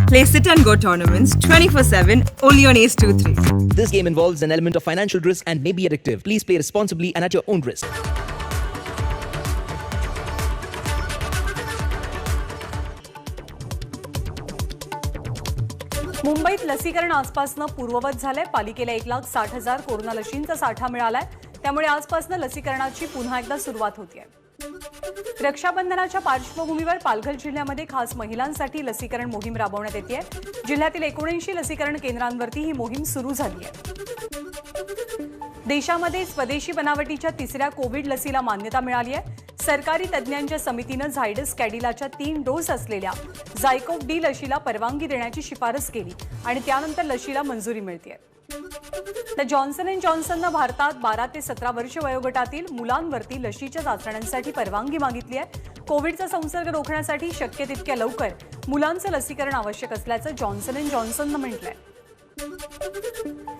Play sit and go tournaments 24/7 only on Ace 2-3. This game involves an element of financial risk and may be addictive. Please play responsibly and at your own risk. मुंबईत लसीकरण आजपासून पूर्ववत झालंय. पालिकेला 1,60,000 corona लशींचा साठा मिळालाय. त्यामुळे आजपासून लसीकरणाची पुन्हा एकदा सुरुवात होतीये. रक्षाबंधनाच्या पार्श्वभूमीवर पालघर जिल्ह्यामध्ये खास महिलांसाठी लसीकरण मोहीम राबवण्यात येतेय. जिल्ह्यातील 79 लसीकरण केंद्रांवरती ही मोहीम सुरू झाली आहे. देशामध्ये स्वदेशी बनावटीच्या तिसऱ्या कोविड लसीला मान्यता मिळाली आहे. सरकारी तज्ज्ञांच्या समितीनं झायडस कॅडिलाच्या 3 डोस असलेल्या झायकोव्ह डी लशीला परवानगी देण्याची शिफारस केली आणि त्यानंतर लशीला मंजुरी मिळते. तर जॉन्सन अँड जॉन्सननं भारतात 12 ते 17 वर्ष वयोगटातील मुलांवरती लशीच्या चाचण्यांसाठी परवानगी मागितली आहे. कोविडचा संसर्ग रोखण्यासाठी शक्य तितक्या लवकर मुलांचं लसीकरण आवश्यक असल्याचं जॉन्सन अँड जॉन्सननं म्हटलंय.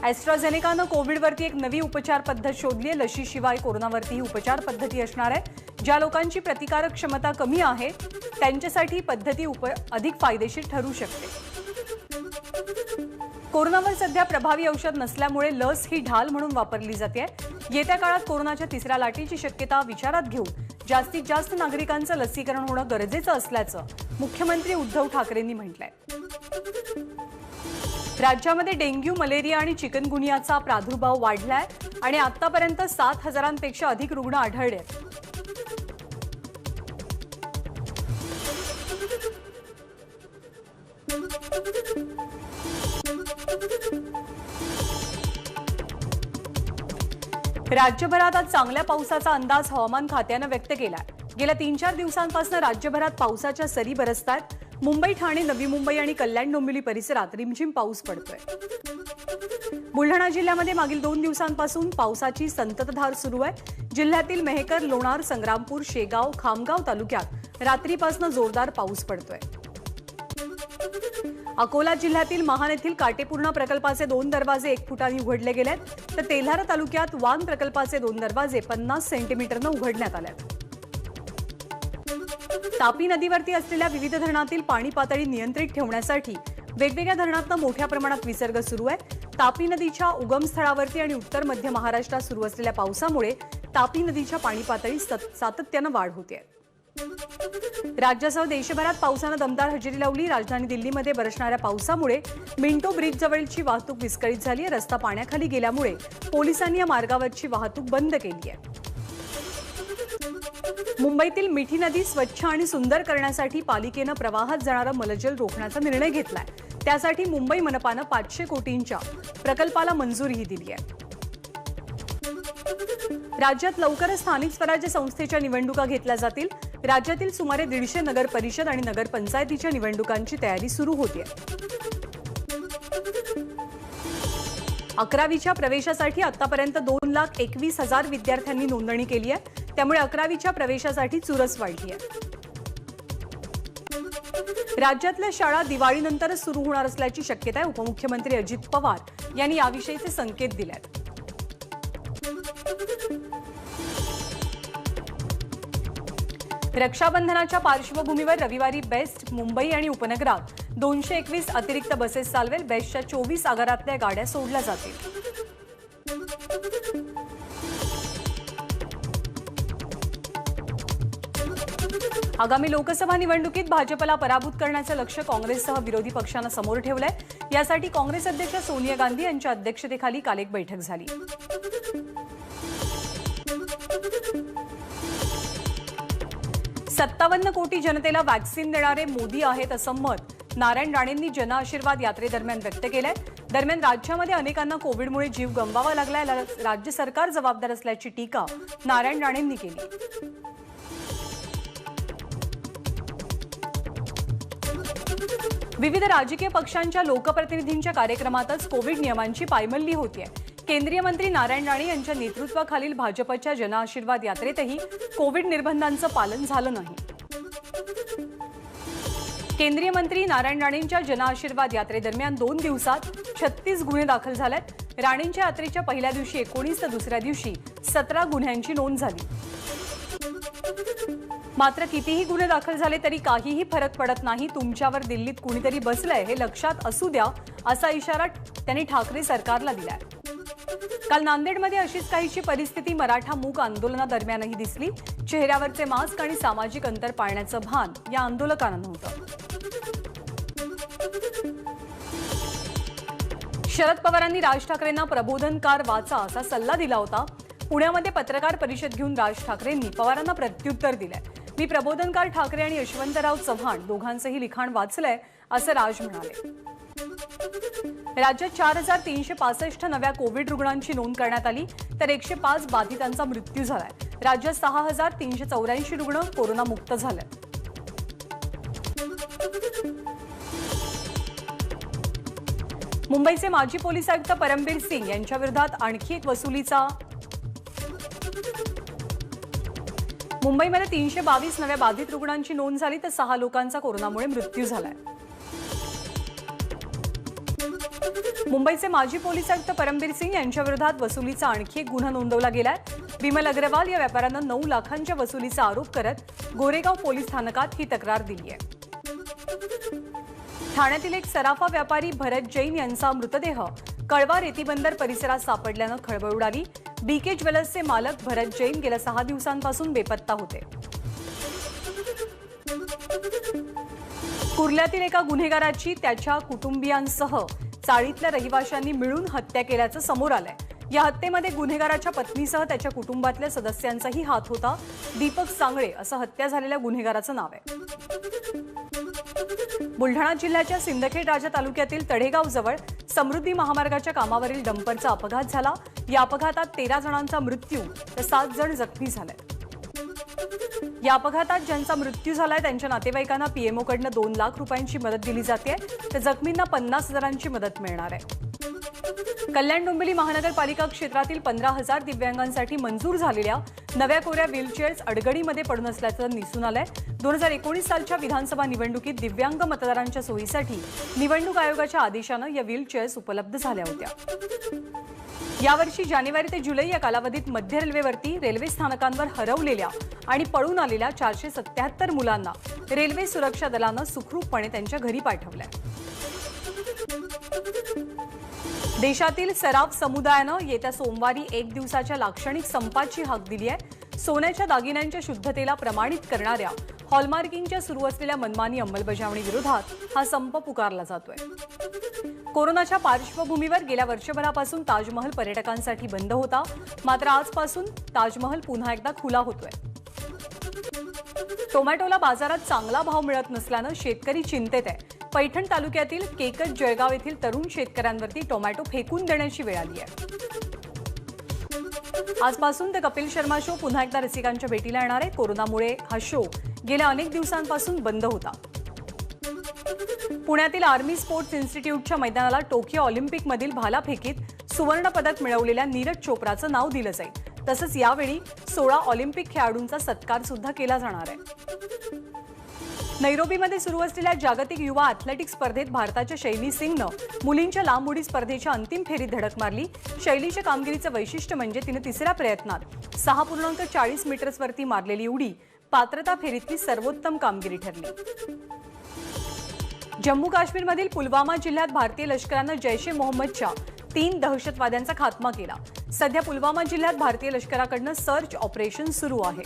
ॲस्ट्राझेनेकानं कोविडवरती एक नवी उपचार पद्धत शोधली आहे. लशीशिवाय कोरोनावरती ही उपचार पद्धती असणार आहे. ज्या लोकांची प्रतिकारक क्षमता कमी आहे त्यांच्यासाठी ही पद्धती अधिक फायदेशीर ठरू शकते. कोरोनावर सध्या प्रभावी औषध नसल्यामुळे लस ही ढाल म्हणून वापरली जाते. येत्या काळात कोरोनाच्या तिसऱ्या लाटेची शक्यता विचारात घेऊन जास्तीत जास्त नागरिकांचं लसीकरण होणं गरजेचं असल्याचं मुख्यमंत्री उद्धव ठाकरेंनी म्हटलंय. राज्यामध्ये डेंग्यू, मलेरिया आणि चिकनगुनियाचा प्रादुर्भाव वाढलाय आणि आतापर्यंत 7,000पेक्षा अधिक रुग्ण आढळले. राज्यभरात आज चांगल्या पावसाचा अंदाज हवामान खात्यानं व्यक्त केलाय. गेल्या 3-4 दिवसांपासून राज्यभरात पावसाच्या सरी बरसतात. मुंबई, ठाणे, नवी मुंबई आणि कल्याण डोंबिवली परिसरात रिमझिम पाऊस पडतोय. बुलढाणा जिल्ह्यामध्ये मागील 2 दिवसांपासून पावसाची संततधार सुरू आहे. जिल्ह्यातील मेहकर, लोणार, संग्रामपूर, शेगाव, खामगाव तालुक्यात रात्रीपासून जोरदार पाऊस पडतोय. अकोला जिल्ह्यातील महान येथील काटेपूर्णा प्रकल्पाचे 2 दरवाजे 1 फुटांनी उघडले गेलेत. तर तेल्हारा तालुक्यात वान प्रकल्पाचे 2 दरवाजे 50 सेंटीमीटरनं उघडण्यात आलेत. तापी नदीवरती असलेल्या विविध धरणातील पाणी पातळी नियंत्रित ठेवण्यासाठी वेगवेगळ्या धरणातून मोठ्या प्रमाणात विसर्ग सुरू आहे. तापी नदीच्या उगमस्थळावरती आणि उत्तर मध्य महाराष्ट्रात सुरू असलेल्या पावसामुळे तापी नदीच्या पाणी पातळी सातत्यानं वाढ होते. राज्यासह देशभरात पावसानं दमदार हजेरी लावली. राजधानी दिल्लीमध्ये बरसणाऱ्या पावसामुळे मिंटो ब्रिज जवळची वाहतूक विस्कळीत झाली आहे. रस्ता पाण्याखाली गेल्यामुळे पोलिसांनी या मार्गावरची वाहतूक बंद केली आहे. मुंबईतील मिठी नदी स्वच्छ आणि सुंदर करण्यासाठी पालिकेनं प्रवाहात जाणारा मलजल रोखण्याचा निर्णय घेतलाय. त्यासाठी मुंबई मनपानं 500 कोटींच्या प्रकल्पाला मंजुरीही दिली आहे. राज्यात लवकरच स्थानिक स्वराज्य संस्थेच्या निवडणुका घेतल्या जातील. राज्यातील सुमारे 150 नगर परिषद आणि नगरपंचायतीच्या निवडणुकांची तयारी सुरू होतीये. 11वीच्या प्रवेशासाठी आतापर्यंत 2,21,000 विद्यार्थ्यांनी नोंदणी केली आहे. त्यामुळे 11वीच्या प्रवेशासाठी चुरस वाढली आहे. राज्यातल्या शाळा दिवाळीनंतरच सुरू होणार असल्याची शक्यता आहे. उपमुख्यमंत्री अजित पवार यांनी याविषयीचे संकेत दिले आहेत. रक्षाबंधनाच्या पार्श्वभूमीवर रविवारी बेस्ट मुंबई आणि उपनगरात 221 अतिरिक्त बसेस चालवेल. बेस्टच्या 24 आगारातल्या गाड्या सोडल्या जातील. आगामी लोकसभा निवडणुकीत भाजपला पराभूत करण्याचं लक्ष्य काँग्रेससह विरोधी पक्षांना समोर ठेवलंय. यासाठी काँग्रेस अध्यक्ष सोनिया गांधी यांच्या अध्यक्षतेखाली काल एक बैठक झाली. 57 कोटी जनतेला व्हॅक्सिन देणारे मोदी आहेत असं मत नारायण राणेंनी जन आशीर्वाद यात्रेदरम्यान व्यक्त केलंय. दरम्यान राज्यामध्ये अनेकांना कोविडमुळे जीव गमवावा लागलाय. राज्य सरकार जबाबदार असल्याची टीका नारायण राणेंनी केली. विविध राजकीय पक्षांच्या लोकप्रतिनिधींच्या कार्यक्रमातच कोविड नियमांची पायमल्ली होतीये. केंद्रीय मंत्री नारायण राणे यांच्या नेतृत्वाखालील भाजपच्या जन आशीर्वाद यात्रेतही कोविड निर्बंधांचं पालन झालं नाही. केंद्रीय मंत्री नारायण राणेंच्या जन आशीर्वाद यात्रेदरम्यान 2 दिवसात 36 गुन्हे दाखल झालेत. राणेंच्या यात्रेच्या पहिल्या दिवशी 19 तर दुसऱ्या दिवशी 17 गुन्ह्यांची नोंद झाली. मात्र कितीही गुन्हे दाखल झाले तरी काहीही फरक पडत नाही, तुमच्यावर दिल्लीत कुणीतरी बसलंय हे लक्षात असू द्या, असा इशारा त्यांनी ठाकरे सरकारला दिलाय. काल नांदेडमध्ये अशीच काहीशी परिस्थिती मराठा मूक आंदोलनादरम्यानही दिसली. चेहऱ्यावरचे मास्क आणि सामाजिक अंतर पाळण्याचं भान या आंदोलकांना नव्हतं. शरद पवारांनी राज ठाकरेंना प्रबोधनकार वाचा असा सल्ला दिला होता. पुण्यामध्ये पत्रकार परिषद घेऊन राज ठाकरेंनी पवारांना प्रत्युत्तर दिलंय. मी प्रबोधनकार ठाकरे आणि यशवंतराव चव्हाण दोघांचंही लिखाण वाचलंय असं राज म्हणाले. राज्यात 4,365 नव्या कोविड रुग्णांची नोंद करण्यात आली, तर 105 बाधितांचा मृत्यू झालाय. राज्यात 6,384 रुग्ण कोरोनामुक्त झाले. मुंबईचे माजी पोलीस आयुक्त परमबीर सिंग यांच्या विरोधात आणखी एक वसुलीचा. मुंबईमध्ये 322 नव्या बाधित रुग्णांची नोंद झाली, तर 6 लोकांचा कोरोनामुळे मृत्यू झालाय. मुंबईचे माजी पोलीस आयुक्त परमबीर सिंग यांच्या विरोधात वसुलीचा आणखी एक गुन्हा नोंदवला गेलाय. विमल अग्रवाल या व्यापाऱ्यानं 9 लाखांच्या वसुलीचा आरोप करत गोरेगाव पोलीस स्थानकात ही तक्रार दिली आहे. ठाण्यातील एक सराफा व्यापारी भरत जैन यांचा मृतदेह कळवा रेतीबंदर परिसरात सापडल्यानं खळबळ उडाली. बीके ज्वेलर्सचे मालक भरत जैन गेल्या 6 दिवसांपासून बेपत्ता होते. कुर्ल्यातील एका गुन्हेगाराची त्याच्या कुटुंबियांसह चाळीतल्या रहिवाशांनी मिळून हत्या केल्याचं समोर आलंय. या हत्येमध्ये गुन्हेगाराच्या पत्नीसह त्याच्या कुटुंबातल्या सदस्यांचाही हात होता. दीपक सांगळे असं हत्या झालेल्या गुन्हेगाराचं नाव आहे. बुलढाणा जिल्ह्याच्या सिंदखेड राजा तालुक्यातील तडेगाव जवळ समृद्धी महामार्गाच्या कामावरील डंपरचा अपघात झाला. या अपघातात 13 जणांचा मृत्यू तर 7 जण जखमी झाले. या अपघातात ज्यांचा मृत्यू झालाय त्यांच्या नातेवाईकांना पीएमओकडनं 2 लाख रुपयांची मदत दिली जाते, तर जखमींना 50,000ची मदत मिळणार आहे. कल्याण डोंबिवली महानगरपालिका क्षेत्रातील 15,000 दिव्यांगांसाठी मंजूर झालेल्या नव्या कोऱ्या व्हीलचेअर्स अडगणीमध्ये पडून असल्याचं दिसून आलंय. 2019 सालच्या विधानसभा निवडणुकीत दिव्यांग मतदारांच्या सोयीसाठी निवडणूक आयोगाच्या आदेशानं या व्हीलचेअर्स उपलब्ध झाल्या होत्या. यावर्षी जानेवारी ते जुलै या कालावधीत मध्य रेल्वेवरती रेल्वे स्थानकांवर हरवलेल्या आणि पळून आलेल्या 477 मुलांना रेल्वे सुरक्षा दलानं सुखरूपपणे त्यांच्या घरी पाठवलंय. देशातील सराफ समुदायानं येत्या सोमवारी 1 दिवसाच्या लाक्षणिक संपाची हाक दिली आहे. सोन्याच्या दागिन्यांच्या शुद्धतेला प्रमाणित करणाऱ्या हॉलमार्किंगच्या सुरू असलेल्या मनमानी अंमलबजावणी विरोधात हा संप पुकारला जातोय. कोरोनाच्या पार्श्वभूमीवर गेल्या वर्षभरापासून ताजमहल पर्यटकांसाठी बंद होता, मात्र आजपासून ताजमहल पुन्हा एकदा खुला होतोय. टोमॅटोला बाजारात चांगला भाव मिळत नसल्यानं शेतकरी चिंतेत आहे. पैठण तालुक्यातील केकत जळगाव येथील तरुण शेतकऱ्यांवरती टोमॅटो फेकून देण्याची वेळ आली आहे. आजपासून ते कपिल शर्मा शो पुन्हा एकदा रसिकांच्या भेटीला येणार आहे. कोरोनामुळे हा शो गेल्या अनेक दिवसांपासून बंद होता. पुण्यातील आर्मी स्पोर्ट्स इन्स्टिट्यूटच्या मैदानाला टोकियो ऑलिम्पिकमधील भालाफेकीत सुवर्ण पदक मिळवलेल्या नीरज चोप्राचं नाव दिलं जाईल. तसंच यावेळी 16 ऑलिम्पिक खेळाडूंचा सत्कार सुद्धा केला जाणार आहे. नैरोबीमध्ये सुरू असलेल्या जागतिक युवा अॅथलेटिक्स स्पर्धेत भारताच्या शैली सिंगनं मुलींच्या लांब उडी स्पर्धेच्या अंतिम फेरीत धडक मारली. शैलीच्या कामगिरीचं वैशिष्ट्य म्हणजे तिने तिसऱ्या प्रयत्नात 6.40 मीटर्सवरती मारलेली उडी पात्रता फेरीतली सर्वोत्तम कामगिरी ठरली. जम्मू काश्मीरमधील पुलवामा जिल्ह्यात भारतीय लष्करानं जैश ए मोहम्मदच्या 3 दहशतवाद्यांचा खात्मा केला. सध्या पुलवामा जिल्ह्यात भारतीय लष्कराकडनं सर्च ऑपरेशन सुरू आहे.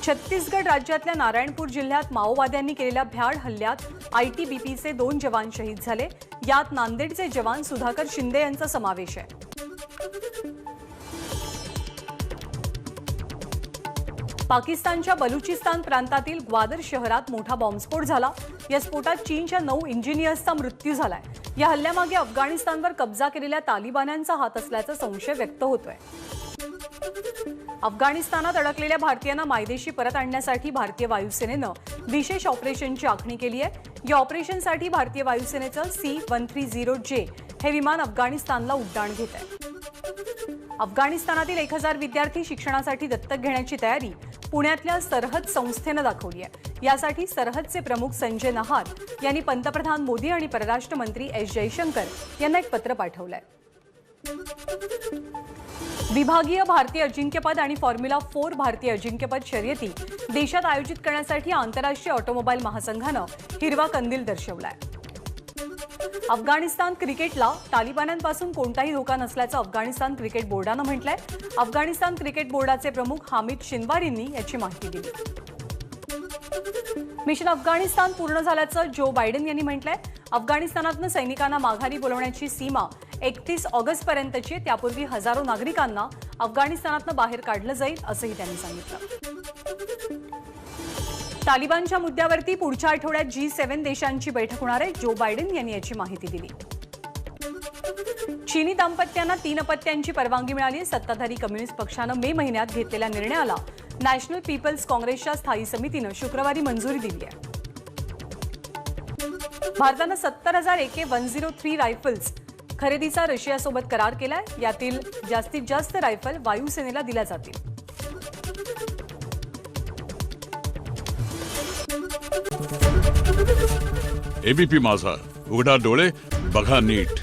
छत्तीसगड राज्यातल्या नारायणपूर जिल्ह्यात माओवाद्यांनी केलेल्या भ्याड हल्ल्यात आयटीबीपीचे 2 जवान शहीद झाले. यात नांदेडचे जवान सुधाकर शिंदे यांचा समावेश आहे. पाकिस्तानच्या बलुचिस्तान प्रांतातील ग्वादर शहरात मोठा बॉम्बस्फोट झाला. या स्फोटात चीनच्या 9 इंजिनियर्सचा मृत्यू झालाय. या हल्ल्यामागे अफगाणिस्तानवर कब्जा केलेल्या तालिबान्यांचा हात असल्याचा संशय व्यक्त होतोय. अफगाणिस्तानात अडकलेल्या भारतीयांना मायदेशी परत आणण्यासाठी भारतीय वायुसेनेनं विशेष ऑपरेशनची आखणी केली आहे. या ऑपरेशनसाठी भारतीय वायुसेनेचं C-130J हे विमान अफगाणिस्तानला उड्डाण घेत आहे. अफगाणिस्तानातील 1000 विद्यार्थी शिक्षणासाठी दत्तक घेण्याची तयारी पुण्यातल्या सरहद संस्थेनं दाखवली आहे. यासाठी सरहदचे प्रमुख संजय नहार यांनी पंतप्रधान मोदी आणि परराष्ट्र मंत्री एस जयशंकर यांना एक पत्र पाठवलंय. विभागीय भारतीय अजिंक्यपद आणि फॉर्म्युला 4 भारतीय अजिंक्यपद शर्यती देशात आयोजित करण्यासाठी आंतरराष्ट्रीय ऑटोमोबाईल महासंघानं हिरवा कंदील दर्शवलाय. अफगाणिस्तान क्रिकेटला तालिबान्यांपासून कोणताही धोका नसल्याचं अफगाणिस्तान क्रिकेट बोर्डानं म्हटलंय. अफगाणिस्तान क्रिकेट बोर्डाचे प्रमुख हामिद शिनवारींनी याची माहिती दिली. मिशन अफगाणिस्तान पूर्ण झाल्याचं जो बायडन यांनी म्हटलंय. अफगाणिस्तानातनं सैनिकांना माघारी बोलवण्याची सीमा 31 ऑगस्टपर्यंतची आहे. त्यापूर्वी हजारो नागरिकांना अफगाणिस्तानातनं बाहेर काढलं जाईल असंही त्यांनी सांगितलं. तालिबानच्या मुद्द्यावरती पुढच्या आठवड्यात G7 देशांची बैठक होणार आहे. जो बायडन यांनी याची माहिती दिली. चीनी दाम्पत्यांना 3 अपत्यांची परवानगी मिळाली. सत्ताधारी कम्युनिस्ट पक्षानं मे महिन्यात घेतलेल्या निर्णयाला नॅशनल पीपल्स काँग्रेसच्या स्थायी समितीनं शुक्रवारी मंजुरी दिली आहे. भारतानं 70,000 AK-103 रायफल्स खरेदीचा रशियासोबत करार केलाय. यातील जास्तीत जास्त रायफल वायुसेनेला दिल्या जातील. एबीपी माझा, उघडा डोळे बघा नीट.